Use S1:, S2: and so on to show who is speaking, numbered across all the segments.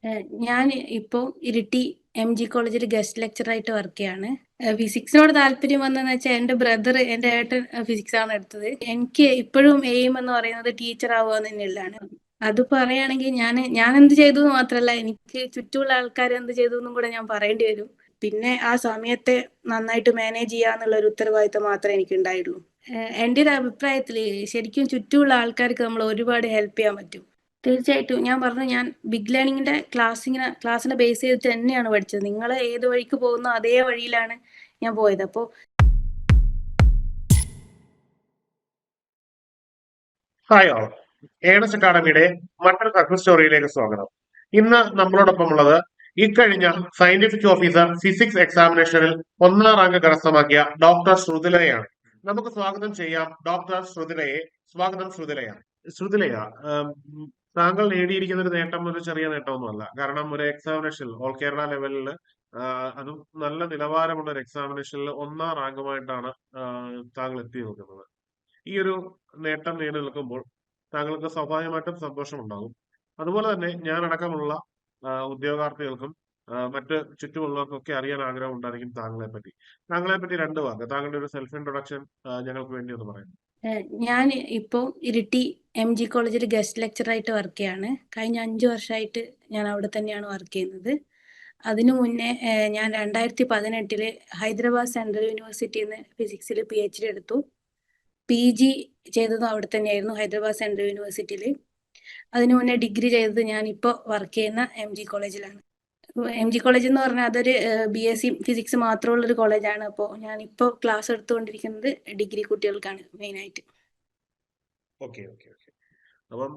S1: ഞാൻ ഇപ്പോൾ ഇരിട്ടി എം.ജി കോളേജിൽ ഗസ്റ്റ് ലെക്ചറായിട്ട് വർക്ക് ചെയ്യാണ്. ഫിസിക്സിനോട് താല്പര്യം വന്നതെന്ന് വെച്ചാൽ എൻ്റെ ബ്രദർ, എൻ്റെ ഏട്ടൻ ഫിസിക്സാണ് എടുത്തത്. എനിക്ക് ഇപ്പോഴും എയിം എന്ന് പറയുന്നത് ടീച്ചർ ആവുക തന്നെയുള്ളതാണ്. അത് പറയുകയാണെങ്കിൽ ഞാൻ എന്ത് ചെയ്തു എന്ന് മാത്രമല്ല, എനിക്ക് ചുറ്റുമുള്ള ആൾക്കാർ എന്ത് ചെയ്തു എന്നും കൂടെ ഞാൻ പറയേണ്ടി വരും. പിന്നെ ആ സമയത്തെ നന്നായിട്ട് മാനേജ് ചെയ്യുക എന്നുള്ള ഒരു ഉത്തരവാദിത്തം മാത്രമേ എനിക്ക് ഉണ്ടായുള്ളൂ. എൻ്റെ ഒരു അഭിപ്രായത്തിൽ ശരിക്കും ചുറ്റുമുള്ള ആൾക്കാർക്ക് നമ്മൾ ഒരുപാട് ഹെൽപ്പ് ചെയ്യാൻ പറ്റും. തീർച്ചയായിട്ടും ഞാൻ പറഞ്ഞു, ഞാൻ ബിഗ് ലേണിങ്ങിന്റെ ക്ലാസ്സിനെ ബേസ് ചെയ്തിട്ട് തന്നെയാണ് പഠിച്ചത്. നിങ്ങൾ ഏത് വഴിക്ക് പോകുന്നോ അതേ വഴിയിലാണ് ഞാൻ പോയത്. അപ്പോൾ
S2: ഹായ് ഓൾ, ഏണസ് അക്കാഡമിയുടെ മറ്റൊരു സക്സസ് സ്റ്റോറിയിലേക്ക് സ്വാഗതം. ഇന്ന് നമ്മളോടൊപ്പം ഉള്ളത് ഇക്കഴിഞ്ഞ സയന്റിഫിക് ഓഫീസർ ഫിസിക്സ് എക്സാമിനേഷനിൽ ഒന്നാം റാങ്ക് കരസ്ഥമാക്കിയ ഡോക്ടർ ശ്രുതിലയാണ്. നമുക്ക് സ്വാഗതം ചെയ്യാം ഡോക്ടർ ശ്രുതിലയെ. സ്വാഗതം ശ്രുതിലയ. ശ്രുതിലയ, താങ്കൾ നേടിയിരിക്കുന്ന ഒരു നേട്ടം ഒരു ചെറിയ നേട്ടമൊന്നുമല്ല. കാരണം ഒരു എക്സാമിനേഷനിൽ ഓൾ കേരള ലെവലിൽ അതും നല്ല നിലവാരമുള്ള ഒരു എക്സാമിനേഷനിൽ ഒന്നാം റാങ്കുമായിട്ടാണ് താങ്കൾ എത്തി നോക്കുന്നത്. ഈ ഒരു നേട്ടം നേടി നിൽക്കുമ്പോൾ താങ്കൾക്ക് സ്വാഭാവികമായിട്ടും സന്തോഷമുണ്ടാകും. അതുപോലെ തന്നെ ഞാൻ അടക്കമുള്ള ഉദ്യോഗാർത്ഥികൾക്കും മറ്റ് ചുറ്റുമുള്ളവർക്കൊക്കെ അറിയാൻ ആഗ്രഹം ഉണ്ടായിരിക്കും താങ്കളെ പറ്റി രണ്ട് വാക്ക്, താങ്കളുടെ ഒരു സെൽഫ് ഇൻട്രൊഡക്ഷൻ ഞങ്ങൾക്ക് വേണ്ടി ഒന്ന് പറയാം.
S1: ഞാൻ ഇപ്പോൾ ഇരിട്ടി എം.ജി കോളേജിൽ ഗസ്റ്റ് ലെക്ചറായിട്ട് വർക്ക് ചെയ്യാണ്. കഴിഞ്ഞ 5 വർഷമായിട്ട് ഞാൻ അവിടെ തന്നെയാണ് വർക്ക് ചെയ്യുന്നത്. അതിനു മുന്നേ ഞാൻ 2018 ഹൈദരാബാദ് സെൻട്രൽ യൂണിവേഴ്സിറ്റിയിൽ നിന്ന് ഫിസിക്സിൽ PhD എടുത്തു. PG ചെയ്തതും അവിടെ തന്നെയായിരുന്നു, ഹൈദരാബാദ് സെൻട്രൽ യൂണിവേഴ്സിറ്റിയിൽ. അതിനു മുന്നേ ഡിഗ്രി ചെയ്തത് ഞാനിപ്പോൾ വർക്ക് ചെയ്യുന്ന എം.ജി കോളേജിലാണ്. എം.ജി കോളേജ് എന്ന് പറഞ്ഞാൽ അതൊരു BSc ഫിസിക്സ് മാത്രമുള്ളൊരു കോളേജാണ്. അപ്പോൾ ഞാനിപ്പോൾ ക്ലാസ് എടുത്തുകൊണ്ടിരിക്കുന്നത് ഡിഗ്രി കുട്ടികൾക്കാണ് മെയിനായിട്ട്.
S2: Okay okay okay. അപ്പം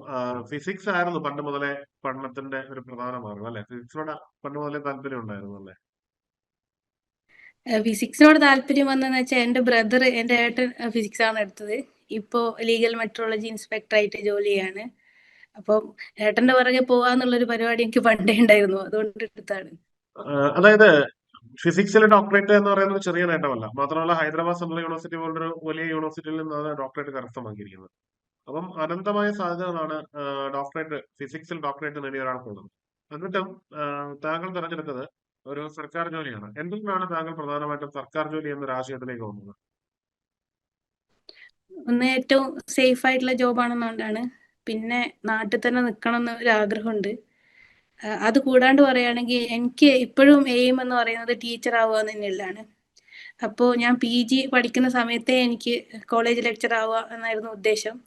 S2: ഫിസിക്സ് ആയിരുന്നു പണ്ട് മുതലേ പഠനത്തിന്റെ ഒരു പ്രധാന മാർഗം അല്ലെ? ഫിസിക്സിനോട് പണ്ട് മുതലേ താല്പര്യം ഉണ്ടായിരുന്നു അല്ലെ?
S1: ഫിസിക്സിനോട് താല്പര്യം വന്നതെന്ന് വെച്ചാൽ എൻ്റെ ബ്രദർ, എൻ്റെ ഏട്ടൻ ഫിസിക്സാണ് എടുത്തത്. ഇപ്പോൾ ലീഗൽ മെട്രോളജി ഇൻസ്പെക്ടറായിട്ട് ജോലി ചെയ്യാണ്. അപ്പം ഏട്ടൻ്റെ പുറകെ പോകാന്നുള്ളൊരു പരിപാടി എനിക്ക് പണ്ടേ ഉണ്ടായിരുന്നു, അതുകൊണ്ട് എടുത്താണ്.
S2: അതായത് ഫിസിക്സിലെ ഡോക്ടറേറ്റ് എന്ന് പറയുന്നത് ചെറിയ നേട്ടമല്ല. മാത്രമല്ല ഹൈദരാബാദ് സെൻട്രൽ യൂണിവേഴ്സിറ്റി പോലൊരു വലിയ യൂണിവേഴ്സിറ്റിയിൽ നിന്നാണ് ഡോക്ടറേറ്റ് കരസ്ഥമാക്കിയിരിക്കുന്നത്. അപ്പം അനന്തമായ സാധ്യതകളാണ് ഫിസിക്സിൽ ഡോക്ടറേറ്റ് നേടിയ ഒരാൾക്കുള്ളത്. എന്നിട്ടും താങ്കൾ തിരഞ്ഞെടുത്തത് ഒരു സർക്കാർ ജോലിയാണ്. എന്തുകൊണ്ടാണ് താങ്കൾ പ്രധാനമായിട്ടും സർക്കാർ ജോലി എന്നൊരു ആശയത്തിലേക്ക് വന്നത്?
S1: ഒന്ന് ഏറ്റവും സേഫ് ആയിട്ടുള്ള ജോബാണെന്നുകൊണ്ടാണ്. പിന്നെ നാട്ടിൽ തന്നെ നിൽക്കണം എന്ന് ഒരു ആഗ്രഹമുണ്ട്. അത് കൂടാണ്ട് പറയുകയാണെങ്കിൽ എനിക്ക് ഇപ്പോഴും എയിം എന്ന് പറയുന്നത് ടീച്ചർ ആവുക തന്നെയുള്ളതാണ്. അപ്പോൾ ഞാൻ PG പഠിക്കുന്ന സമയത്തേ എനിക്ക് കോളേജ് ലെക്ചർ ആവുക എന്നായിരുന്നു ഉദ്ദേശം.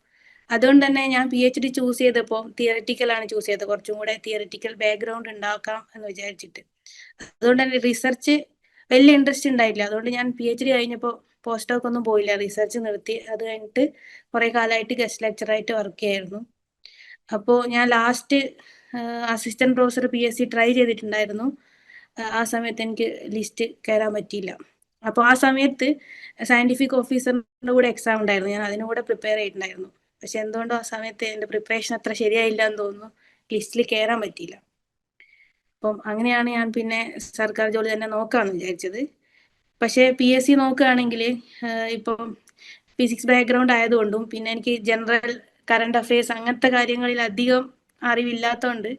S1: അതുകൊണ്ട് തന്നെ ഞാൻ PhD ചൂസ് ചെയ്തപ്പോൾ തിയററ്റിക്കലാണ് ചൂസ് ചെയ്തത്, കുറച്ചും കൂടെ തിയററ്റിക്കൽ ബാക്ക്ഗ്രൗണ്ട് ഉണ്ടാക്കാം എന്ന് വിചാരിച്ചിട്ട്. അതുകൊണ്ട് തന്നെ റിസർച്ച് വലിയ ഇൻട്രസ്റ്റ് ഉണ്ടായില്ല. അതുകൊണ്ട് ഞാൻ PhD കഴിഞ്ഞപ്പോൾ പോസ്റ്റ് ഡോക്ക് ഒന്നും പോയില്ല, റിസർച്ച് നിർത്തി. അത് കഴിഞ്ഞിട്ട് കുറേ കാലമായിട്ട് ഗസ്റ്റ് ലെക്ചറായിട്ട് വർക്ക് ചെയ്യായിരുന്നു. അപ്പോൾ ഞാൻ last assistant professor PSc try ചെയ്തിട്ടുണ്ടായിരുന്നു. ആ സമയത്ത് എനിക്ക് ലിസ്റ്റ് കയറാൻ പറ്റിയില്ല. അപ്പോൾ ആ സമയത്ത് സയന്റിഫിക് ഓഫീസറിൻ്റെ കൂടെ എക്സാം ഉണ്ടായിരുന്നു, ഞാൻ അതിനും കൂടെ പ്രിപ്പയർ ചെയ്തിട്ടുണ്ടായിരുന്നു. പക്ഷെ എന്തുകൊണ്ടോ ആ സമയത്ത് എൻ്റെ പ്രിപ്പറേഷൻ അത്ര ശരിയായില്ല എന്ന് തോന്നുന്നു, ലിസ്റ്റിൽ കയറാൻ പറ്റിയില്ല. അപ്പം അങ്ങനെയാണ് ഞാൻ പിന്നെ സർക്കാർ ജോലി തന്നെ നോക്കാമെന്ന് വിചാരിച്ചത്. പക്ഷേ PSc നോക്കുകയാണെങ്കിൽ ഇപ്പം ഫിസിക്സ് ബാക്ക്ഗ്രൗണ്ട് ആയതുകൊണ്ടും പിന്നെ എനിക്ക് ജനറൽ കറണ്ട് അഫയേഴ്സ് അങ്ങനത്തെ കാര്യങ്ങളിൽ അധികം അറിവില്ലാത്തതുകൊണ്ട്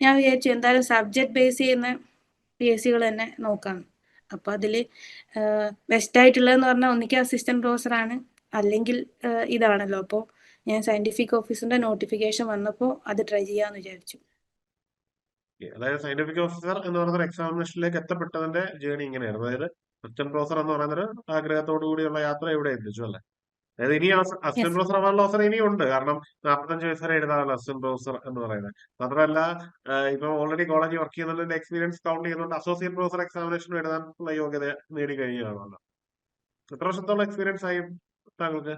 S1: ഞാൻ വിചാരിച്ചു എന്തായാലും സബ്ജക്റ്റ് ബേസ് ചെയ്യുന്ന PScകൾ തന്നെ നോക്കാം. അപ്പോൾ അതിൽ ബെസ്റ്റ് ആയിട്ടുള്ളതെന്ന് പറഞ്ഞാൽ ഒന്നിക്ക് അസിസ്റ്റന്റ് പ്രൊഫസറാണ്, അല്ലെങ്കിൽ ഇതാണല്ലോ. അപ്പോൾ ഞാൻ സയന്റിഫിക് ഓഫീസറിന്റെ നോട്ടിഫിക്കേഷൻ വന്നപ്പോൾ അത് ട്രൈ ചെയ്യാമെന്ന് വിചാരിച്ചു.
S2: അതായത് സയന്റിഫിക് ഓഫീസർ എന്ന് പറയുന്ന എക്സാമിനേഷനിലേക്ക് എത്തപ്പെട്ടതിന്റെ ജേണി ഇങ്ങനെയായിരുന്നു. അതായത് അസിസ്റ്റന്റ് പ്രൊഫസർ എന്ന് പറയുന്ന ആഗ്രഹത്തോടു കൂടിയുള്ള യാത്ര ഇവിടെ എത്തിച്ചു അല്ലെ? അതായത് ഇനി അസിസ്റ്റന്റ്
S1: യെസ്.
S2: പ്രൊഫസർ ആവാനുള്ള അവസരം ഇനിയും ഉണ്ട്. കാരണം 45 വയസ്സ് വരെ എഴുതാമല്ലോ അസിസ്റ്റന്റ് പ്രൊഫസർ എന്ന് പറയുന്നത്. മാത്രമല്ല ഇപ്പൊ ഓൾറെഡി കോളേജിൽ വർക്ക് ചെയ്യുന്നതിന്റെ എക്സ്പീരിയൻസ് കൗണ്ട് ചെയ്യുന്നുണ്ട്. അസോസിയേറ്റ് പ്രൊഫസർ എക്സാമിനേഷൻ എഴുതാനുള്ള യോഗ്യത നേടി കഴിഞ്ഞാണല്ലോ. എത്ര വർഷത്തോളം എക്സ്പീരിയൻസ് ആയി താങ്കൾക്ക്?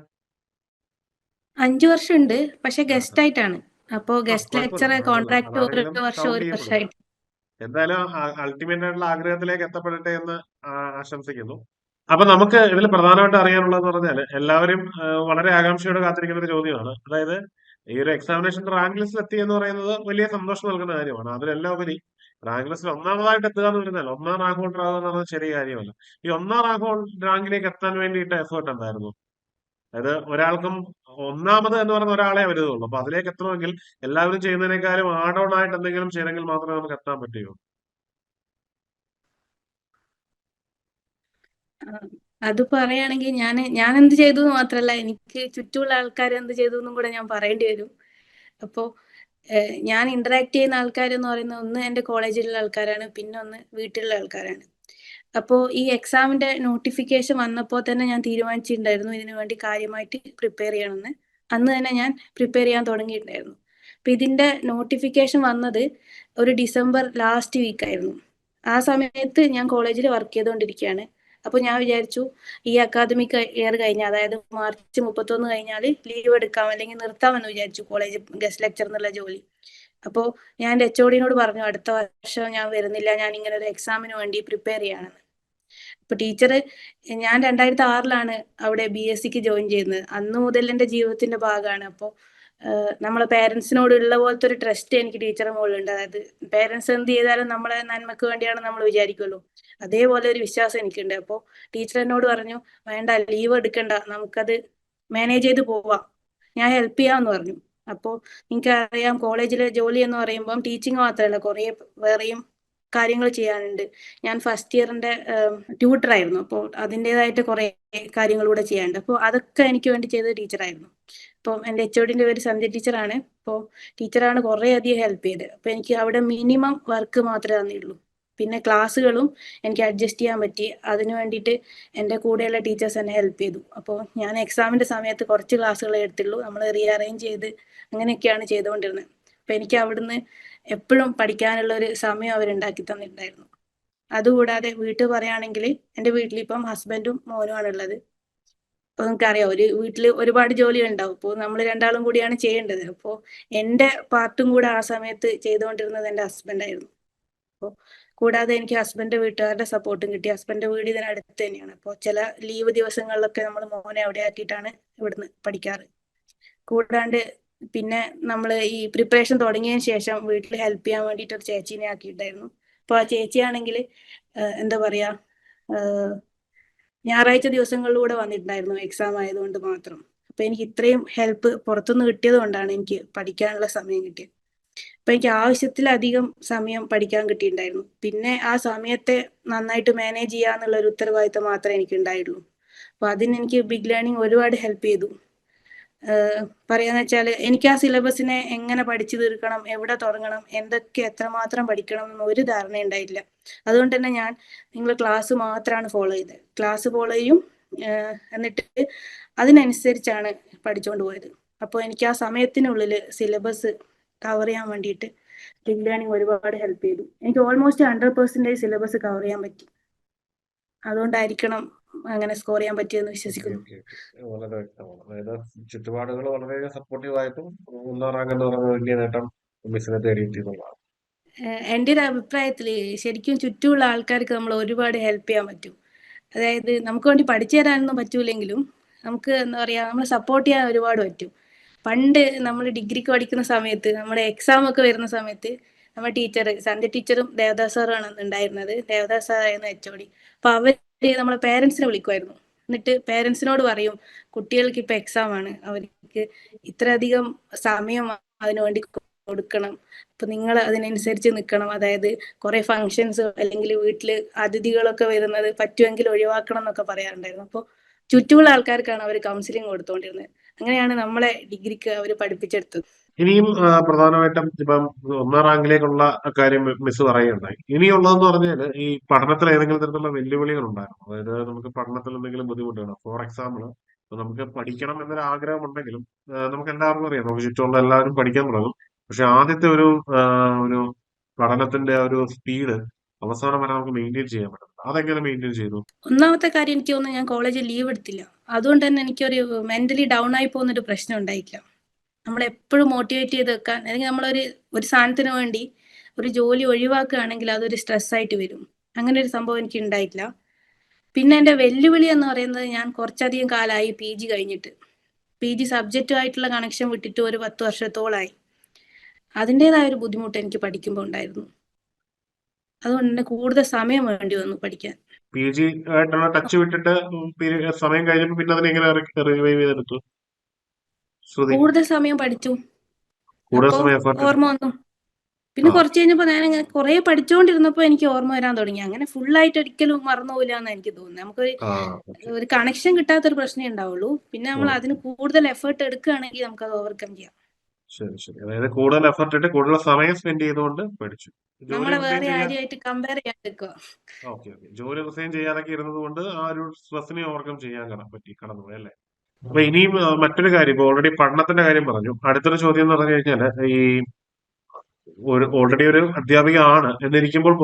S1: 5 വർഷമുണ്ട്, പക്ഷെ
S2: ആ,
S1: ഗസ്റ്റ് ആയിട്ടാണ്. അപ്പോൾ ഗസ്റ്റ്
S2: കുഴപ്പമില്ല
S1: ലെക്ചർ
S2: കുഴപ്പമില്ല,
S1: കോൺട്രാക്ട് ഒരു
S2: അതാണെങ്കിലും
S1: വർഷം
S2: കൗണ്ട്
S1: ഒരു
S2: ചെയ്യപ്പെടും.
S1: വർഷമായിട്ട്.
S2: എന്തായാലും അൾട്ടിമേറ്റ് ആയിട്ടുള്ള ആഗ്രഹത്തിലേക്ക് എത്തപ്പെടട്ടെ എന്ന് ആശംസിക്കുന്നു. അപ്പൊ നമുക്ക് ഇതിൽ പ്രധാനമായിട്ട് അറിയാനുള്ളതെന്ന് പറഞ്ഞാൽ എല്ലാവരും വളരെ ആകാംക്ഷയോടെ കാത്തിരിക്കുന്ന ഒരു ചോദ്യമാണ്. അതായത് ഈ ഒരു എക്സാമിനേഷൻ റാങ്ക് ലിസ്റ്റിൽ എത്തി എന്ന് പറയുന്നത് വലിയ സന്തോഷം നൽകുന്ന കാര്യമാണ്. അതിലെല്ലാം ഉപരി റാങ്ക് ലിസ്റ്റിൽ ഒന്നാമതായിട്ട് എത്തുക എന്ന് പറഞ്ഞാൽ ഒന്നാം റാങ്ക് ഹോൾഡർ ആകുക എന്ന് പറഞ്ഞാൽ ചെറിയ കാര്യമല്ല. ഈ ഒന്നാം റാങ്കിലേക്ക് എത്താൻ വേണ്ടിയിട്ട് എഫേർട്ട് ഉണ്ടായിരുന്നു. അതായത് ഒരാൾക്കും ഒന്നാമത് എന്ന് പറയുന്ന ഒരാളെ വരുന്നുള്ളൂ. അപ്പൊ അതിലേക്ക് എത്തണമെങ്കിൽ എല്ലാവരും ചെയ്യുന്നതിനേക്കാളും ആഡ് ഓൺ ആയിട്ട് എന്തെങ്കിലും ചെയ്യണമെങ്കിൽ മാത്രമേ നമുക്ക് എത്താൻ പറ്റുകയുള്ളൂ.
S1: ആ, അത് പറയുകയാണെങ്കിൽ ഞാൻ എന്ത് ചെയ്തു എന്ന് മാത്രമല്ല, എനിക്ക് ചുറ്റുമുള്ള ആൾക്കാർ എന്ത് ചെയ്തു എന്നും കൂടെ ഞാൻ പറയേണ്ടി വരും. അപ്പോൾ ഞാൻ ഇന്ററാക്ട് ചെയ്യുന്ന ആൾക്കാരെന്ന് പറയുന്നത് ഒന്ന് എൻ്റെ കോളേജിലുള്ള ആൾക്കാരാണ്, പിന്നെ ഒന്ന് വീട്ടിലുള്ള ആൾക്കാരാണ്. അപ്പോൾ ഈ എക്സാമിന്റെ നോട്ടിഫിക്കേഷൻ വന്നപ്പോൾ തന്നെ ഞാൻ തീരുമാനിച്ചിട്ടുണ്ടായിരുന്നു ഇതിനു വേണ്ടി കാര്യമായിട്ട് പ്രിപ്പയർ ചെയ്യണമെന്ന്. അന്ന് തന്നെ ഞാൻ പ്രിപ്പയർ ചെയ്യാൻ തുടങ്ങിയിട്ടുണ്ടായിരുന്നു. അപ്പം ഇതിന്റെ നോട്ടിഫിക്കേഷൻ വന്നത് ഒരു ഡിസംബർ ലാസ്റ്റ് വീക്കായിരുന്നു. ആ സമയത്ത് ഞാൻ കോളേജിൽ വർക്ക് ചെയ്തുകൊണ്ടിരിക്കുകയാണ്. അപ്പോൾ ഞാൻ വിചാരിച്ചു ഈ അക്കാദമിക് ഇയർ കഴിഞ്ഞാൽ, അതായത് മാർച്ച് 31 കഴിഞ്ഞാൽ ലീവ് എടുക്കാം അല്ലെങ്കിൽ നിർത്താമെന്ന് വിചാരിച്ചു കോളേജ് ഗസ്റ്റ് ലെക്ചർ എന്നുള്ള ജോലി. അപ്പോൾ ഞാൻ എൻ്റെ HOD പറഞ്ഞു അടുത്ത വർഷം ഞാൻ വരുന്നില്ല, ഞാൻ ഇങ്ങനെ ഒരു എക്സാമിന് വേണ്ടി പ്രിപ്പയർ ചെയ്യാണെന്ന്. ഇപ്പൊ ടീച്ചർ, ഞാൻ 2006 അവിടെ BSc ജോയിൻ ചെയ്യുന്നത്. അന്ന് മുതൽ എൻ്റെ ജീവിതത്തിന്റെ ഭാഗമാണ്. അപ്പോൾ നമ്മളെ പേരൻസിനോടുള്ള പോലത്തെ ഒരു ട്രസ്റ്റ് എനിക്ക് ടീച്ചറെ മുകളിലുണ്ട്. അതായത് പേരൻസ് എന്ത് ചെയ്താലും നമ്മളെ നന്മക്ക് വേണ്ടിയാണ് നമ്മൾ വിചാരിക്കുമല്ലോ, അതേപോലെ ഒരു വിശ്വാസം എനിക്കുണ്ട്. അപ്പോൾ ടീച്ചർ എന്നോട് പറഞ്ഞു, വേണ്ട ലീവ് എടുക്കണ്ട, നമുക്കത് മാനേജ് ചെയ്ത് പോവാം, ഞാൻ ഹെൽപ്പ് ചെയ്യാമെന്ന് പറഞ്ഞു. അപ്പോൾ എനിക്കറിയാം കോളേജിലെ ജോലി എന്ന് പറയുമ്പം ടീച്ചിങ് മാത്രമല്ല, കുറേ വേറെയും കാര്യങ്ങൾ ചെയ്യാനുണ്ട്. ഞാൻ ഫസ്റ്റ് ഇയറിന്റെ ട്യൂട്ടർ ആയിരുന്നു. അപ്പോൾ അതിൻ്റെതായിട്ട് കുറേ കാര്യങ്ങളൂടെ ചെയ്യാനുണ്ട്. അപ്പോൾ അതൊക്കെ എനിക്ക് വേണ്ടി ചെയ്തത് ടീച്ചറായിരുന്നു. അപ്പോൾ എൻ്റെ HOD പേര് സന്ധ്യ ടീച്ചറാണ്. അപ്പോൾ ടീച്ചറാണ് കുറേ അധികം ഹെൽപ്പ് ചെയ്തത്. അപ്പോൾ എനിക്ക് അവിടെ മിനിമം വർക്ക് മാത്രമേ തന്നിട്ടുള്ളൂ. പിന്നെ ക്ലാസ്സുകളും എനിക്ക് അഡ്ജസ്റ്റ് ചെയ്യാൻ പറ്റി. അതിന് വേണ്ടിയിട്ട് എൻ്റെ കൂടെയുള്ള ടീച്ചേഴ്സ് എന്നെ ഹെൽപ്പ് ചെയ്തു. അപ്പോൾ ഞാൻ എക്സാമിൻ്റെ സമയത്ത് കുറച്ച് ക്ലാസ്സുകളെ എടുത്തുള്ളൂ, നമ്മൾ റീഅറേഞ്ച് ചെയ്ത് അങ്ങനെയൊക്കെയാണ് ചെയ്തുകൊണ്ടിരുന്നത്. അപ്പോൾ എനിക്ക് അവിടുന്ന് എപ്പോഴും പഠിക്കാനുള്ള ഒരു സമയം അവരുണ്ടാക്കി തന്നിട്ടുണ്ടായിരുന്നു. അതുകൂടാതെ വീട്ടിൽ പറയുകയാണെങ്കിൽ എൻ്റെ വീട്ടിലിപ്പം ഹസ്ബൻഡും മോനുമാണ് ഉള്ളത്. അപ്പോൾ നിങ്ങൾക്കറിയാം ഒരു വീട്ടിൽ ഒരുപാട് ജോലി ഉണ്ടാവും. അപ്പോൾ നമ്മൾ രണ്ടാളും കൂടിയാണ് ചെയ്യേണ്ടത്. അപ്പോൾ എൻ്റെ പാർട്ടും കൂടെ ആ സമയത്ത് ചെയ്തുകൊണ്ടിരുന്നത് എൻ്റെ ഹസ്ബൻഡായിരുന്നു. അപ്പോൾ കൂടാതെ എനിക്ക് ഹസ്ബൻഡ് വീട്ടുകാരുടെ സപ്പോർട്ടും കിട്ടി. ഹസ്ബൻഡ് വീട് ഇതിനടുത്ത് തന്നെയാണ്. അപ്പോൾ ചില ലീവ് ദിവസങ്ങളിലൊക്കെ നമ്മൾ മോനെ അവിടെ ആക്കിയിട്ടാണ് ഇവിടുന്ന് പഠിക്കാറ്. കൂടാണ്ട് പിന്നെ നമ്മൾ ഈ പ്രിപ്പറേഷൻ തുടങ്ങിയതിന് ശേഷം വീട്ടിൽ ഹെൽപ്പ് ചെയ്യാൻ വേണ്ടിയിട്ട് ഒരു ചേച്ചീനെ ആക്കിയിട്ടായിരുന്നു. അപ്പോൾ ആ ചേച്ചിയാണെങ്കിൽ എന്താ പറയാ, ഞായറാഴ്ച ദിവസങ്ങളിലൂടെ വന്നിട്ടുണ്ടായിരുന്നു എക്സാം ആയതുകൊണ്ട് മാത്രം. അപ്പൊ എനിക്ക് ഇത്രയും ഹെൽപ്പ് പുറത്തുനിന്ന് കിട്ടിയത് കൊണ്ടാണ് എനിക്ക് പഠിക്കാനുള്ള സമയം കിട്ടിയത്. അപ്പൊ എനിക്ക് ആവശ്യത്തിലധികം സമയം പഠിക്കാൻ കിട്ടിയിട്ടുണ്ടായിരുന്നു. പിന്നെ ആ സമയത്തെ നന്നായിട്ട് മാനേജ് ചെയ്യാന്നുള്ള ഒരു ഉത്തരവാദിത്തം മാത്രമേ എനിക്ക് ഉണ്ടായിട്ടുള്ളൂ. അപ്പൊ അതിന് എനിക്ക് ബിഗ് ലേണിംഗ് ഒരുപാട് ഹെൽപ്പ് ചെയ്തു. പറയാന്ന് വെച്ചാൽ എനിക്ക് ആ സിലബസിനെ എങ്ങനെ പഠിച്ചു തീർക്കണം, എവിടെ തുടങ്ങണം, എന്തൊക്കെ എത്രമാത്രം പഠിക്കണം എന്ന് ഒരു ധാരണ ഉണ്ടായില്ല. അതുകൊണ്ട് തന്നെ നിങ്ങൾ ക്ലാസ് മാത്രമാണ് ഫോളോ ചെയ്തത്. ക്ലാസ് ഫോളോ ചെയ്യും, എന്നിട്ട് അതിനനുസരിച്ചാണ് പഠിച്ചുകൊണ്ട് പോയത്. അപ്പോൾ എനിക്ക് ആ സമയത്തിനുള്ളിൽ സിലബസ് കവർ ചെയ്യാൻ വേണ്ടിയിട്ട് ബിഗ് ലേണിംഗ് ഒരുപാട് ഹെൽപ്പ് ചെയ്തു. എനിക്ക് ഓൾമോസ്റ്റ് 100% സിലബസ് കവർ ചെയ്യാൻ പറ്റി. അതുകൊണ്ടായിരിക്കണം അങ്ങനെ സ്കോർ ചെയ്യാൻ പറ്റിയെന്ന് വിശ്വസിക്കുന്നു.
S2: വളരെ വ്യക്തമാണ്. അതായത് ചുറ്റുപാടുകൾ വളരെ സപ്പോർട്ടീവ് ആയിട്ടും 1ാം റാങ്ക് എന്ന് പറയുന്നത് വലിയ നേട്ടം മിസ്സിനെ തേടിയെത്തിയെന്നുള്ളതാണ്.
S1: എൻ്റെ ഒരു അഭിപ്രായത്തിൽ ശരിക്കും ചുറ്റുമുള്ള ആൾക്കാർക്ക് നമ്മൾ ഒരുപാട് ഹെൽപ്പ് ചെയ്യാൻ പറ്റും. അതായത് നമുക്ക് വേണ്ടി പഠിച്ചു തരാനൊന്നും പറ്റൂലെങ്കിലും നമുക്ക് എന്താ പറയുക, നമ്മളെ സപ്പോർട്ട് ചെയ്യാൻ ഒരുപാട് പറ്റും. പണ്ട് നമ്മൾ ഡിഗ്രിക്ക് പഠിക്കുന്ന സമയത്ത് നമ്മുടെ എക്സാം ഒക്കെ വരുന്ന സമയത്ത് നമ്മുടെ ടീച്ചർ സന്ധ്യ ടീച്ചറും ദേവദാസ് സാറാണ് ഉണ്ടായിരുന്നത്. ദേവദാസ് സാറായിരുന്നു HOD. അപ്പോൾ അവർ നമ്മളെ പേരൻസിനെ വിളിക്കുമായിരുന്നു. എന്നിട്ട് പേരൻസിനോട് പറയും, കുട്ടികൾക്ക് ഇപ്പം എക്സാം ആണ്, അവർക്ക് ഇത്രയധികം സമയം അതിനു വേണ്ടി കൊടുക്കണം, അപ്പൊ നിങ്ങൾ അതിനനുസരിച്ച് നിൽക്കണം. അതായത് കുറെ ഫങ്ഷൻസ് അല്ലെങ്കിൽ വീട്ടിൽ അതിഥികളൊക്കെ വരുന്നത് പറ്റുമെങ്കിൽ ഒഴിവാക്കണം എന്നൊക്കെ പറയാറുണ്ടായിരുന്നു. അപ്പോൾ ചുറ്റുമുള്ള ആൾക്കാർക്കാണ് അവർ കൗൺസിലിംഗ് കൊടുത്തുകൊണ്ടിരുന്നത്. അങ്ങനെയാണ് നമ്മളെ ഡിഗ്രിക്ക് അവർ പഠിപ്പിച്ചെടുത്തത്.
S2: ഇനിയും പ്രധാനമായിട്ടും ഇപ്പം 1ാം റാങ്കിലേക്കുള്ള കാര്യം മിസ് പറയുകയുണ്ടായി. ഇനിയുള്ളതെന്ന് പറഞ്ഞാൽ ഈ പഠനത്തിൽ ഏതെങ്കിലും തരത്തിലുള്ള വെല്ലുവിളികൾ ഉണ്ടായിരുന്നു. അതായത് നമുക്ക് പഠനത്തിൽ എന്തെങ്കിലും ബുദ്ധിമുട്ടുകൾ, ഫോർ എക്സാമ്പിൾ നമുക്ക് പഠിക്കണം എന്നൊരു ആഗ്രഹം ഉണ്ടെങ്കിലും നമുക്ക് എല്ലാവർക്കും അറിയാം, നമുക്ക് ചുറ്റുമുള്ള എല്ലാവരും പഠിക്കാൻ തുടങ്ങും. പക്ഷെ ആദ്യത്തെ ഒരു പഠനത്തിന്റെ ഒരു സ്പീഡ് അവസാനം വരെ നമുക്ക് മെയിൻറ്റെയിൻ ചെയ്യാൻ പറ്റും. അതെങ്ങനെ മെയിൻറ്റെയിൻ ചെയ്തു?
S1: ഒന്നാമത്തെ കാര്യം, എനിക്ക് തോന്നുന്നു ഞാൻ കോളേജിൽ ലീവ് എടുത്തില്ല. അതുകൊണ്ട് തന്നെ എനിക്കൊരു മെന്റലി ഡൗൺ ആയി പോകുന്നൊരു പ്രശ്നം ഉണ്ടായിട്ടില്ല. നമ്മളെപ്പോഴും മോട്ടിവേറ്റ് ചെയ്ത് വെക്കാൻ, അല്ലെങ്കിൽ ഒരു സാധനത്തിന് വേണ്ടി ഒരു ജോലി ഒഴിവാക്കുകയാണെങ്കിൽ അതൊരു സ്ട്രെസ്സായിട്ട് വരും. അങ്ങനെ ഒരു സംഭവം എനിക്ക് ഉണ്ടായിട്ടില്ല. പിന്നെ എൻ്റെ വെല്ലുവിളി എന്ന് പറയുന്നത്, ഞാൻ കുറച്ചധികം കാലമായി PG കഴിഞ്ഞിട്ട്. PG സബ്ജക്റ്റുമായിട്ടുള്ള കണക്ഷൻ വിട്ടിട്ട് ഒരു 10 വർഷത്തോളമായി. അതിൻ്റെതായ ഒരു ബുദ്ധിമുട്ട് എനിക്ക് പഠിക്കുമ്പോൾ ഉണ്ടായിരുന്നു. അതുകൊണ്ട് തന്നെ കൂടുതൽ സമയം വേണ്ടി വന്നു പഠിക്കാൻ.
S2: PG ആയിട്ടുള്ള ടച്ച് വിട്ടിട്ട് സമയം കഴിഞ്ഞപ്പോൾ പിന്നെ അതിനെ എങ്ങനെ റിവൈവ് ചെയ്തെടുത്തു? ശ്രുതി
S1: കൂടുതൽ സമയം പഠിച്ചു.
S2: കൂടുതൽ
S1: അപ്പോ
S2: സമയം എഫേർട്ട്
S1: ഓർമ്മ വന്നു. പിന്നെ
S2: ആ
S1: കുറച്ച് കഴിഞ്ഞപ്പോൾ ഞാനിങ്ങനെ കുറേ പഠിച്ചുകൊണ്ടിരുന്നപ്പോൾ എനിക്ക് ഓർമ്മ വരാൻ തുടങ്ങി. അങ്ങനെ ഫുള്ളായിട്ട് ഒരിക്കലും മറന്നുപോകില്ല എന്ന് എനിക്ക് തോന്നുന്നത്. നമുക്കൊരു
S2: ആ ഓക്കെ
S1: ഒരു കണക്ഷൻ കിട്ടാത്തൊരു പ്രശ്നമേ ഉണ്ടാവുള്ളൂ. പിന്നെ നമ്മൾ അതിന് കൂടുതൽ എഫേർട്ട് എടുക്കുകയാണെങ്കിൽ നമുക്കത് ഓവർകം ചെയ്യാം.
S2: ശരി ശരി. അതായത് കൂടുതൽ എഫർട്ട് ഇട്ട് കൂടുതൽ സമയം സ്പെൻഡ് ചെയ്തുകൊണ്ട് പഠിച്ചു. ജോലി
S1: നമ്മളെ
S2: റിസൈൻ
S1: വേറെ
S2: ചെയ്യാൻ
S1: ആരുമായിട്ട് കമ്പയർ ചെയ്യാണ്ടിരിക്കുക.
S2: Okay okay. ജോലി റിസൈൻ ചെയ്യാനൊക്കെ ഇരുന്നത് കൊണ്ട് ആ ഒരു സ്ട്രെസ്സിനെ ഓവർകം ചെയ്യാൻ കടന്നുപോയി അല്ലേ? അപ്പൊ ഇനിയും മറ്റൊരു കാര്യം, ഇപ്പൊ ഓൾറെഡി പഠനത്തിന്റെ കാര്യം പറഞ്ഞു. അടുത്തൊരു ചോദ്യം എന്ന് പറഞ്ഞു കഴിഞ്ഞാല് ഈ ഒരു ഓൾറെഡി ഒരു അധ്യാപിക ആണ് എന്നിരിക്കുമ്പോൾ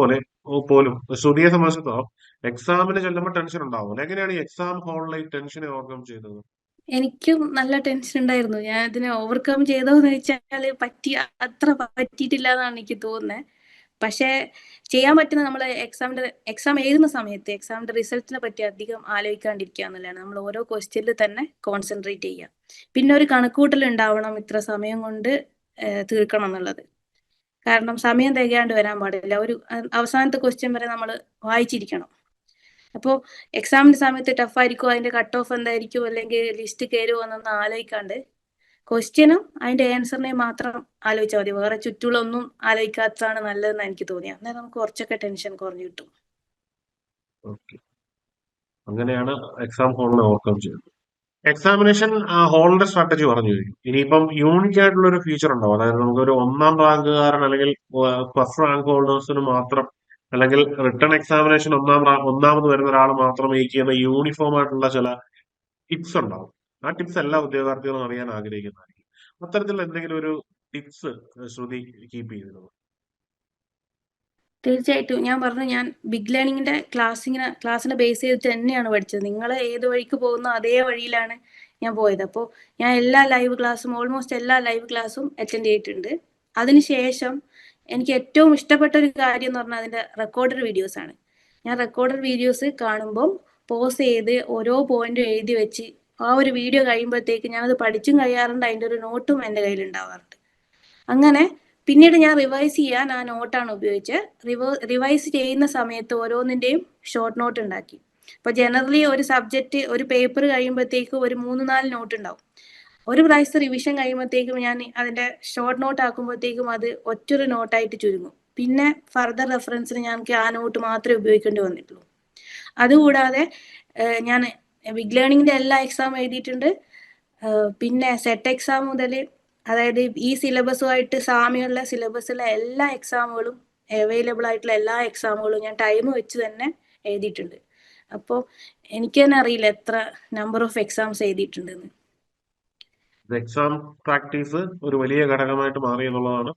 S2: പോലും ശ്രുതിയെ സംബന്ധിച്ചിടത്തോളം എക്സാമിന് ചെല്ലുമ്പോൾ ടെൻഷൻ ഉണ്ടാവും. എങ്ങനെയാണ് ഈ എക്സാം ഹാളിലെ ഈ ടെൻഷനെ ഓവർകം ചെയ്തത്?
S1: എനിക്കും നല്ല ടെൻഷൻ ഉണ്ടായിരുന്നു. ഞാൻ ഇതിനെ ഓവർകം ചെയ്തോന്ന് ചോദിച്ചാൽ അത്ര പറ്റിയിട്ടില്ല എന്നാണ് എനിക്ക് തോന്നുന്നത്. പക്ഷേ ചെയ്യാൻ പറ്റുന്ന നമ്മൾ എക്സാം എഴുതുന്ന സമയത്ത് എക്സാമിന്റെ റിസൾട്ടിനെ പറ്റി അധികം ആലോചിക്കാണ്ടിരിക്കുക എന്നുള്ളതാണ്. നമ്മൾ ഓരോ ക്വസ്റ്റ്യനിൽ തന്നെ കോൺസെൻട്രേറ്റ് ചെയ്യുക. പിന്നെ ഒരു കണക്കൂട്ടൽ ഉണ്ടാവണം, ഇത്ര സമയം കൊണ്ട് തീർക്കണം എന്നുള്ളത്. കാരണം സമയം തികയാണ്ട് വരാൻ പാടില്ല. ഒരു അവസാനത്തെ ക്വസ്റ്റ്യൻ വരെ നമ്മൾ വായിച്ചിരിക്കണം. അപ്പോൾ എക്സാമിന്റെ സമയത്ത് ടഫായിരിക്കും, അതിന്റെ കട്ട് ഓഫ് എന്തായിരിക്കും, അല്ലെങ്കിൽ ലിസ്റ്റ് കയറുമോ എന്നൊന്നും ആലോചിക്കാണ്ട് ക്വസ്റ്റ്യനും അതിന്റെ ആൻസറിനെ മാത്രം ആലോചിച്ചാൽ മതി. വേറെ ചുറ്റുകളൊന്നും ആലോചിക്കാത്തതാണ് നല്ലതെന്ന് എനിക്ക് തോന്നിയത്. അന്നേരം നമുക്ക് കുറച്ചൊക്കെ ടെൻഷൻ കുറഞ്ഞു കിട്ടും.
S2: ഓക്കെ. അങ്ങനെയാണ് എക്സാം ഹാളിനെ ഓവർകം ചെയ്തത്. എക്സാമിനേഷൻ ഹാളിന്റെ സ്ട്രാറ്റജി പറഞ്ഞു കഴിഞ്ഞു. ഇനിയിപ്പം യൂണിക് ആയിട്ടുള്ള ഒരു ഫീച്ചർ ഉണ്ടാവും. അതായത് നമുക്കൊരു ഒന്നാം റാങ്കുകാരൻ അല്ലെങ്കിൽ ഫസ്റ്റ് റാങ്ക് ഹോൾഡേഴ്സിന് മാത്രം, അല്ലെങ്കിൽ റിട്ടേൺ എക്സാമിനേഷൻ ഒന്നാമത് വരുന്ന ഒരാൾ മാത്രം മേക്ക് ചെയ്യുന്ന യൂണിഫോം ആയിട്ടുള്ള ചില ടിപ്സ് ഉണ്ടാവും. ആ ടിപ്സ് എല്ലാ ഉദ്യോഗാർത്ഥികളും അറിയാൻ ആഗ്രഹിക്കുന്നതായിരിക്കും. അത്തരത്തിൽ എന്തെങ്കിലും ഒരു ടിപ്സ് ശ്രുതി കീപ്പ് ചെയ്തിരുന്നു?
S1: തീർച്ചയായിട്ടും ഞാൻ പറഞ്ഞു, ഞാൻ ബിഗ് ലേണിങ്ങിന്റെ ക്ലാസ്സിനെ ബേസ് ചെയ്തിട്ട് തന്നെയാണ് പഠിച്ചത്. നിങ്ങൾ ഏത് വഴിക്ക് പോകുന്നോ അതേ വഴിയിലാണ് ഞാൻ പോയത്. അപ്പോൾ ഞാൻ ഓൾമോസ്റ്റ് എല്ലാ ലൈവ് ക്ലാസ്സും അറ്റൻഡ് ചെയ്തിട്ടുണ്ട്. അതിനുശേഷം എനിക്ക് ഏറ്റവും ഇഷ്ടപ്പെട്ട ഒരു കാര്യം എന്ന് പറഞ്ഞാൽ അതിന്റെ റെക്കോർഡഡ് വീഡിയോസ് ആണ്. ഞാൻ റെക്കോർഡഡ് വീഡിയോസ് കാണുമ്പം പോസ് ചെയ്ത് ഓരോ പോയിന്റും എഴുതി വെച്ച് ആ ഒരു വീഡിയോ കഴിയുമ്പോഴത്തേക്ക് ഞാനത് പഠിച്ചും കഴിയാറുണ്ട്. അതിന്റെ ഒരു നോട്ടും എൻ്റെ കയ്യിൽ ഉണ്ടാവാറുണ്ട്. അങ്ങനെ പിന്നീട് ഞാൻ റിവൈസ് ചെയ്യാൻ ആ നോട്ടാണ് ഉപയോഗിച്ചത്. റിവൈസ് ചെയ്യുന്ന സമയത്ത് ഓരോന്നിന്റെയും ഷോർട്ട് നോട്ട് ഉണ്ടാക്കി. ഇപ്പൊ ജനറലി ഒരു സബ്ജക്റ്റ് ഒരു പേപ്പർ കഴിയുമ്പോഴത്തേക്കും ഒരു 3-4 നോട്ട് ഉണ്ടാവും. ഒരു പ്രാവശ്യത്തെ റിവിഷൻ കഴിയുമ്പോഴത്തേക്കും ഞാൻ അതിന്റെ ഷോർട്ട് നോട്ട് ആക്കുമ്പോഴത്തേക്കും അത് ഒറ്റൊരു നോട്ടായിട്ട് ചുരുങ്ങും. പിന്നെ ഫർദർ റെഫറൻസിന് ഞങ്ങൾക്ക് ആ നോട്ട് മാത്രമേ ഉപയോഗിക്കേണ്ടി വന്നിട്ടുള്ളൂ. അതുകൂടാതെ ഞാൻ ബിഗ് ലേണിങ്ങിന്റെ എല്ലാ എക്സാം എഴുതിയിട്ടുണ്ട്. പിന്നെ സെറ്റ് എക്സാം മുതൽ, അതായത് ഈ സിലബസുമായിട്ട് സാമ്യമുള്ള സിലബസിലെ എല്ലാ എക്സാമുകളും, അവൈലബിൾ ആയിട്ടുള്ള എല്ലാ എക്സാമുകളും ഞാൻ ടൈം വെച്ച് തന്നെ എഴുതിയിട്ടുണ്ട്. അപ്പോൾ എനിക്ക് തന്നെ അറിയില്ല എത്ര നമ്പർ ഓഫ് എക്സാംസ് എഴുതിയിട്ടുണ്ടെന്ന്.
S2: എക്സാം പ്രാക്ടീസ് ഒരു വലിയ ഘടകമായിട്ട് മാറി എന്നുള്ളതാണ്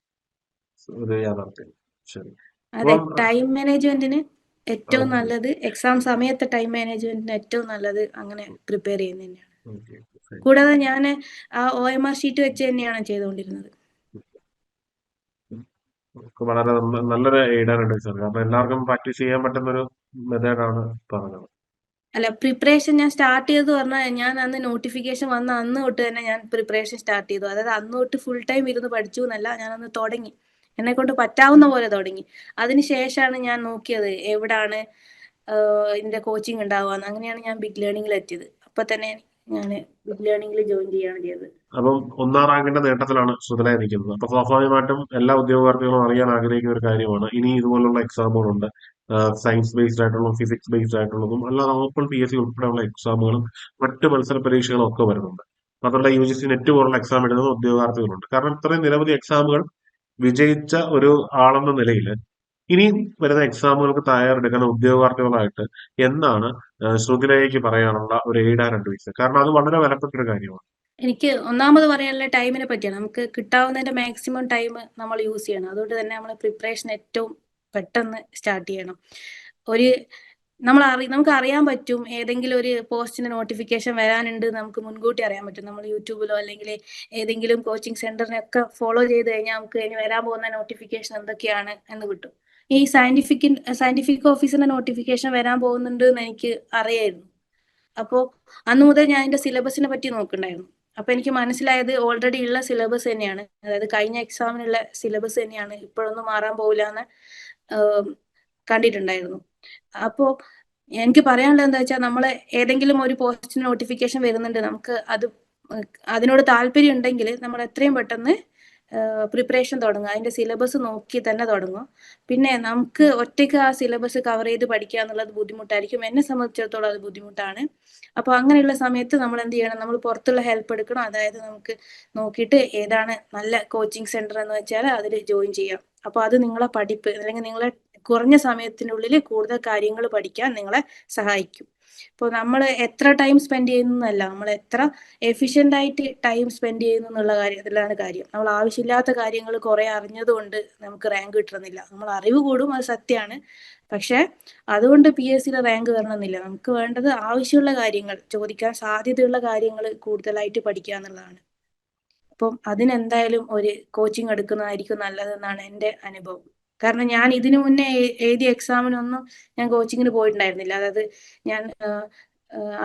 S2: ഒരു യാഥാർത്ഥ്യം. ശരി.
S1: അതെ,
S2: അപ്പം
S1: ടൈം മാനേജ്മെന്റിന് ഏറ്റവും
S2: ഓക്കെ
S1: നല്ലത്, എക്സാം സമയത്തെ ടൈം മാനേജ്മെന്റിന് ഏറ്റവും നല്ലത് അങ്ങനെ പ്രിപ്പയർ ചെയ്യുന്നത് തന്നെയാണ്.
S2: ഓക്കെ.
S1: കൂടാതെ ഞാൻ ആ OMR ഷീറ്റ് വെച്ച് തന്നെയാണ് ചെയ്തുകൊണ്ടിരുന്നത്.
S2: വളരെ നല്ലൊരു എയ്ഡാണ് അഡ്വൈസർ. കാരണം എല്ലാവർക്കും പ്രാക്ടീസ് ചെയ്യാൻ പറ്റുന്ന ഒരു മെത്തേഡാണ് പറഞ്ഞത്.
S1: അല്ല, പ്രിപ്പറേഷൻ ഞാൻ സ്റ്റാർട്ട് ചെയ്തത് പറഞ്ഞാൽ ഞാൻ അന്ന് നോട്ടിഫിക്കേഷൻ വന്ന അന്ന് തൊട്ട് തന്നെ ഞാൻ പ്രിപ്പറേഷൻ സ്റ്റാർട്ട് ചെയ്തു. അതായത് അന്ന് തൊട്ട് ഫുൾ ടൈം ഇരുന്ന് പഠിച്ചു എന്നല്ല, ഞാൻ അന്ന് തുടങ്ങി, എന്നെ കൊണ്ട് പറ്റാവുന്ന പോലെ തുടങ്ങി. അതിനുശേഷമാണ് ഞാൻ നോക്കിയത് എവിടാണ് ഇതിന്റെ കോച്ചിങ് ഉണ്ടാവുക. അങ്ങനെയാണ് ഞാൻ ബിഗ് ലേണിംഗിൽ എത്തിയത്. അപ്പൊ തന്നെ ഞാൻ ബിഗ് ലേണിംഗിൽ ജോയിൻ ചെയ്യാണ് ചെയ്തത്.
S2: അപ്പം ഒന്നാം റാങ്കിന്റെ നേട്ടത്തിലാണ് സുധന നിൽക്കുന്നത്. അപ്പൊ സ്വാഭാവികമായിട്ടും എല്ലാ ഉദ്യോഗാർത്ഥികളും അറിയാൻ ആഗ്രഹിക്കുന്ന ഒരു കാര്യമാണ്, ഇനി ഇതുപോലുള്ള എക്സാമുകളുണ്ട്. സയൻസ് ബേസ്ഡ് ആയിട്ടുള്ളതും ഫിസിക്സ് ബേസ്ഡ് ആയിട്ടുള്ളതും അല്ലാതെ ഓപ്പൺ PSC ഉൾപ്പെടെയുള്ള എക്സാമുകളും മറ്റ് മത്സര പരീക്ഷകളും ഒക്കെ വരുന്നുണ്ട്. മാത്രമല്ല UGC നെറ്റ് പോലുള്ള എക്സാം എഴുതുന്ന ഉദ്യോഗാർത്ഥികളുണ്ട്. കാരണം ഇത്രയും നിരവധി എക്സാമുകൾ വിജയിച്ച ഒരു ആളെന്ന നിലയിൽ ഇനിയും വരുന്ന എക്സാമുകൾക്ക് തയ്യാറെടുക്കുന്ന ഉദ്യോഗാർത്ഥികളായിട്ട് എന്താണ് ശ്രുതിലയ്ക്ക് പറയാനുള്ള ഒരു എയ്ഡ് ആൻഡ് അഡ്വൈസ്? കാരണം അത് വളരെ വിലപ്പെട്ടൊരു കാര്യമാണ്.
S1: എനിക്ക് ഒന്നാമത് പറയാനുള്ള ടൈമിനെ പറ്റിയാണ്. നമുക്ക് കിട്ടാവുന്നതിന്റെ മാക്സിമം ടൈം നമ്മൾ യൂസ് ചെയ്യണം. അതുകൊണ്ട് തന്നെ നമ്മൾ പ്രിപ്പറേഷൻ ഏറ്റവും പെട്ടെന്ന് സ്റ്റാർട്ട് ചെയ്യണം. നമുക്ക് അറിയാൻ പറ്റും ഏതെങ്കിലും ഒരു പോസ്റ്റിന്റെ നോട്ടിഫിക്കേഷൻ വരാനുണ്ട്, നമുക്ക് മുൻകൂട്ടി അറിയാൻ പറ്റും. നമ്മൾ യൂട്യൂബിലോ അല്ലെങ്കിൽ ഏതെങ്കിലും കോച്ചിങ് സെന്ററിനൊക്കെ ഫോളോ ചെയ്ത് കഴിഞ്ഞാൽ നമുക്ക് ഇനി വരാൻ പോകുന്ന നോട്ടിഫിക്കേഷൻ എന്തൊക്കെയാണ് എന്ന് കിട്ടും. ഈ സയന്റിഫിക് ഓഫീസിന്റെ നോട്ടിഫിക്കേഷൻ വരാൻ പോകുന്നുണ്ട് എന്ന് എനിക്ക് അറിയായിരുന്നു. അപ്പോൾ അന്ന് മുതൽ ഞാൻ അതിന്റെ സിലബസിനെ പറ്റി നോക്കണ്ടായിരുന്നു. അപ്പൊ എനിക്ക് മനസ്സിലായത് ഓൾറെഡി ഉള്ള സിലബസ് തന്നെയാണ്, അതായത് കഴിഞ്ഞ എക്സാമിനുള്ള സിലബസ് തന്നെയാണ്, ഇപ്പോഴൊന്നും മാറാൻ പോകില്ല എന്ന് കണ്ടിട്ടുണ്ടായിരുന്നു. അപ്പോൾ എനിക്ക് പറയാനുള്ളത് എന്താ വെച്ചാൽ, നമ്മളെ ഏതെങ്കിലും ഒരു പോസ്റ്റിന് നോട്ടിഫിക്കേഷൻ വരുന്നുണ്ട്, നമുക്ക് അത് അതിനോട് താല്പര്യം ഉണ്ടെങ്കിൽ നമ്മൾ എത്രയും പെട്ടെന്ന് പ്രിപ്പറേഷൻ തുടങ്ങുക. അതിൻ്റെ സിലബസ് നോക്കി തന്നെ തുടങ്ങുക. പിന്നെ നമുക്ക് ഒറ്റയ്ക്ക് ആ സിലബസ് കവർ ചെയ്ത് പഠിക്കുക എന്നുള്ളത് ബുദ്ധിമുട്ടായിരിക്കും. എന്നെ സംബന്ധിച്ചിടത്തോളം അത് ബുദ്ധിമുട്ടാണ്. അപ്പോൾ അങ്ങനെയുള്ള സമയത്ത് നമ്മൾ എന്ത് ചെയ്യണം? നമ്മൾ പുറത്തുള്ള ഹെൽപ്പ് എടുക്കണം. അതായത് നമുക്ക് നോക്കിയിട്ട് ഏതാണ് നല്ല കോച്ചിങ് സെൻറ്റർ എന്ന് വെച്ചാൽ അതിൽ ജോയിൻ ചെയ്യാം. അപ്പോൾ അത് നിങ്ങളെ പഠിപ്പ് അല്ലെങ്കിൽ നിങ്ങളെ കുറഞ്ഞ സമയത്തിനുള്ളിൽ കൂടുതൽ കാര്യങ്ങൾ പഠിക്കാൻ നിങ്ങളെ സഹായിക്കും. ഇപ്പോൾ നമ്മൾ എത്ര ടൈം സ്പെൻഡ് ചെയ്യുന്നതല്ല, നമ്മൾ എത്ര എഫിഷ്യൻ്റ് ആയിട്ട് ടൈം സ്പെൻഡ് ചെയ്യുന്നു എന്നുള്ള കാര്യത്തിലാണ് കാര്യം. നമ്മൾ ആവശ്യമില്ലാത്ത കാര്യങ്ങൾ കുറേ അറിഞ്ഞതുകൊണ്ട് നമുക്ക് റാങ്ക് കിട്ടണമെന്നില്ല. നമ്മൾ അറിവ് കൂടും, അത് സത്യമാണ്. പക്ഷേ അതുകൊണ്ട് PSCയിലെ റാങ്ക് വരണമെന്നില്ല. നമുക്ക് വേണ്ടത് ആവശ്യമുള്ള കാര്യങ്ങൾ, ചോദിക്കാൻ സാധ്യതയുള്ള കാര്യങ്ങൾ കൂടുതലായിട്ട് പഠിക്കുക എന്നുള്ളതാണ്. അപ്പം അതിനെന്തായാലും ഒരു കോച്ചിങ് എടുക്കുന്നതായിരിക്കും നല്ലതെന്നാണ് എൻ്റെ അനുഭവം. കാരണം ഞാൻ ഇതിനു മുന്നേ എഴുതിയ എക്സാമിനൊന്നും ഞാൻ കോച്ചിങ്ങിന് പോയിട്ടുണ്ടായിരുന്നില്ല. അതായത് ഞാൻ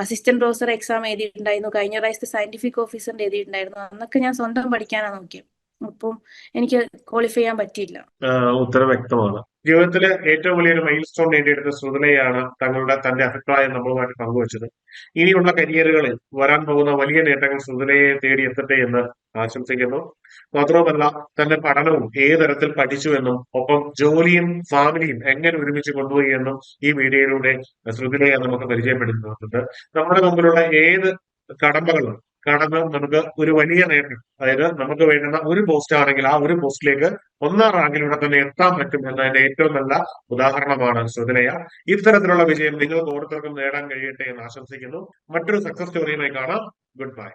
S1: അസിസ്റ്റന്റ് പ്രൊഫസർ എക്സാം എഴുതിയിട്ടുണ്ടായിരുന്നു. കഴിഞ്ഞ പ്രാവശ്യത്തെ സയന്റിഫിക് ഓഫീസറിന്റെ എഴുതിയിട്ടുണ്ടായിരുന്നു. അന്നൊക്കെ ഞാൻ സ്വന്തം പഠിക്കാനാണ് നോക്കിയത്. അപ്പം എനിക്ക് ക്വാളിഫൈ ചെയ്യാൻ പറ്റിയില്ല.
S2: ഉത്തരം വ്യക്തമാണ്. ജീവിതത്തിലെ ഏറ്റവും വലിയൊരു മൈൽ സ്റ്റോൺ നേടിയെടുത്ത ശ്രുതലയാണ് തന്റെ അഭിപ്രായം നമ്മളുമായിട്ട് പങ്കുവച്ചത്. ഇനിയുള്ള കരിയറുകളിൽ വരാൻ പോകുന്ന വലിയ നേട്ടങ്ങൾ ശ്രുതലയെ തേടി എത്തട്ടെ എന്ന് ആശംസിക്കുന്നു. മാത്രവുമല്ല തന്റെ പഠനവും ഏത് തരത്തിൽ പഠിച്ചു എന്നും ഒപ്പം ജോലിയും ഫാമിലിയും എങ്ങനെ ഒരുമിച്ച് കൊണ്ടുപോയി എന്നും ഈ വീഡിയോയിലൂടെ ശ്രുതിലയെ നമുക്ക് പരിചയപ്പെടുത്തുന്നുണ്ട്. നമ്മുടെ മുമ്പിലുള്ള ഏത് കടമ്പകളും കടന്ന് നമുക്ക് ഒരു വലിയ നേട്ടം, അതായത് നമുക്ക് വേണ്ടുന്ന ഒരു പോസ്റ്റ് ആണെങ്കിൽ ആ ഒരു പോസ്റ്റിലേക്ക് 1ാം റാങ്കിലൂടെ തന്നെ എത്താൻ പറ്റും എന്നതിന്റെ ഏറ്റവും നല്ല ഉദാഹരണമാണ് ശ്രുതിലയ. ഇത്തരത്തിലുള്ള വിജയം നിങ്ങൾക്ക് ഓരോരുത്തർക്കും നേടാൻ കഴിയട്ടെ എന്ന് ആശംസിക്കുന്നു. മറ്റൊരു സക്സസ് സ്റ്റോറിയുമായി കാണാം. Good bye.